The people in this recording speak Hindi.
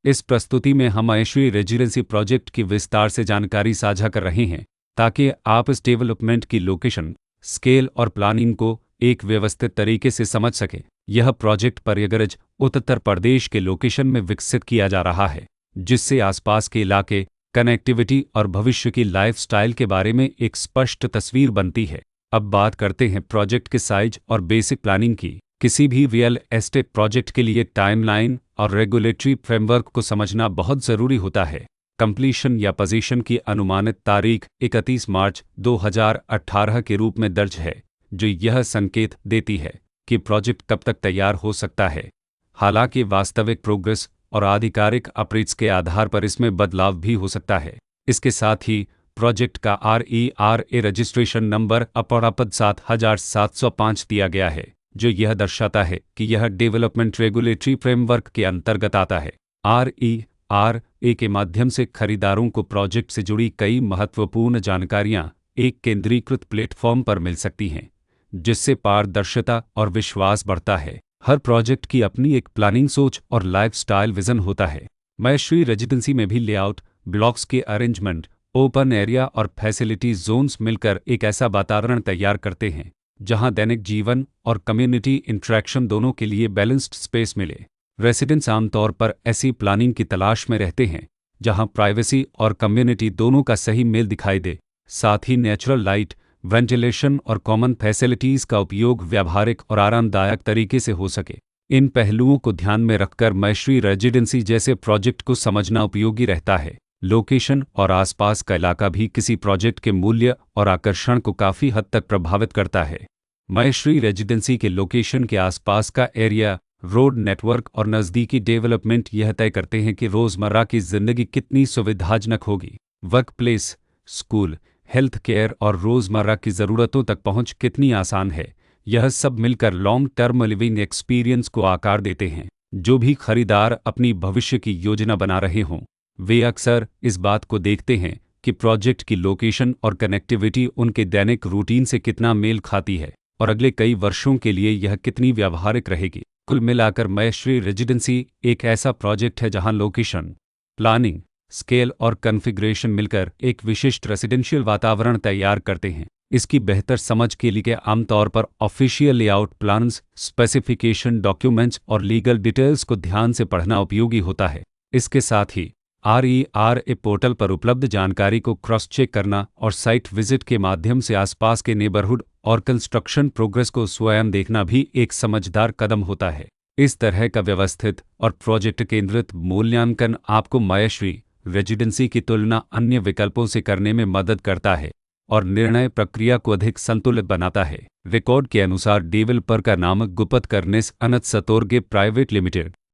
इस प्रस्तुति में हम महेश्वरी रेजिडेंसी प्रोजेक्ट की विस्तार से जानकारी साझा कर रहे हैं ताकि आप इस डेवलपमेंट की लोकेशन, स्केल और प्लानिंग को एक व्यवस्थित तरीके से समझ सकें। यह प्रोजेक्ट प्रयागराज, उत्तर प्रदेश के लोकेशन में विकसित किया जा रहा है, जिससे आसपास के इलाके, कनेक्टिविटी और भविष्य की लाइफस्टाइल के बारे में एक स्पष्ट तस्वीर बनती है। अब बात करते हैं प्रोजेक्ट के साइज और बेसिक प्लानिंग की। किसी भी रियल एस्टेट प्रोजेक्ट के लिए टाइमलाइन और रेगुलेटरी फ्रेमवर्क को समझना बहुत ज़रूरी होता है। कंप्लीशन या पोजीशन की अनुमानित तारीख 31 मार्च 2018 के रूप में दर्ज है, जो यह संकेत देती है कि प्रोजेक्ट कब तक तैयार हो सकता है। हालांकि वास्तविक प्रोग्रेस और आधिकारिक अपडेट्स के आधार पर इसमें बदलाव भी हो सकता है। इसके साथ ही प्रोजेक्ट का RERA रजिस्ट्रेशन नंबर अपरापद 7705 दिया गया है, जो यह दर्शाता है कि यह डेवलपमेंट रेगुलेटरी फ्रेमवर्क के अंतर्गत आता है। RERA के माध्यम से खरीदारों को प्रोजेक्ट से जुड़ी कई महत्वपूर्ण जानकारियां एक केंद्रीकृत प्लेटफॉर्म पर मिल सकती हैं, जिससे पारदर्शिता और विश्वास बढ़ता है। हर प्रोजेक्ट की अपनी एक प्लानिंग सोच और लाइफस्टाइल विजन होता है। महेश्वरी रेजिडेंसी में भी लेआउट, ब्लॉक्स के अरेंजमेंट, ओपन एरिया और फैसिलिटी जोन्स मिलकर एक ऐसा वातावरण तैयार करते हैं जहां दैनिक जीवन और कम्युनिटी इंटरेक्शन दोनों के लिए बैलेंस्ड स्पेस मिले। रेसिडेंट्स आमतौर पर ऐसी प्लानिंग की तलाश में रहते हैं जहां प्राइवेसी और कम्युनिटी दोनों का सही मेल दिखाई दे। साथ ही नेचुरल लाइट, वेंटिलेशन और कॉमन फैसिलिटीज़ का उपयोग व्यावहारिक और आरामदायक तरीके से हो सके। इन पहलुओं को ध्यान में रखकर महेश्वरी रेजिडेंसी जैसे प्रोजेक्ट को समझना उपयोगी रहता है। लोकेशन और आसपास का इलाका भी किसी प्रोजेक्ट के मूल्य और आकर्षण को काफ़ी हद तक प्रभावित करता है। महेश्वरी रेजिडेंसी के लोकेशन के आसपास का एरिया, रोड नेटवर्क और नज़दीकी डेवलपमेंट यह तय करते हैं कि रोज़मर्रा की ज़िंदगी कितनी सुविधाजनक होगी। Work place, school, health care और रोज़मर्रा की ज़रूरतों तक पहुंच कितनी आसान है। यह सब मिलकर लॉन्ग टर्म लिविंग एक्सपीरियंस को आकार देते हैं। जो भी खरीदार अपनी भविष्य की योजना बना रहे हों, वे अक्सर इस बात को देखते हैं कि प्रोजेक्ट की लोकेशन और कनेक्टिविटी उनके दैनिक रूटीन से कितना मेल खाती है और अगले कई वर्षों के लिए यह कितनी व्यावहारिक रहेगी। कुल मिलाकर महेश्वरी रेजिडेंसी एक ऐसा प्रोजेक्ट है जहां लोकेशन, प्लानिंग, स्केल और कॉन्फ़िगरेशन मिलकर एक विशिष्ट रेसिडेंशियल वातावरण तैयार करते हैं। इसकी बेहतर समझ के लिए आमतौर पर official layout plans, specification documents और लीगल डिटेल्स को ध्यान से पढ़ना उपयोगी होता है। इसके साथ ही RERA पोर्टल पर उपलब्ध जानकारी को क्रॉस चेक करना और साइट विजिट के माध्यम से आसपास के नेबरहुड और कंस्ट्रक्शन प्रोग्रेस को स्वयं देखना भी एक समझदार कदम होता है। इस तरह का व्यवस्थित और प्रोजेक्ट केंद्रित मूल्यांकन आपको महेश्वरी रेजिडेंसी की तुलना अन्य विकल्पों से करने में मदद करता है और निर्णय प्रक्रिया को अधिक संतुलित बनाता है। रिकॉर्ड के अनुसार डेवलपर का नाम गुप्त करनेस अनंत सतोर्गे प्राइवेट लिमिटेड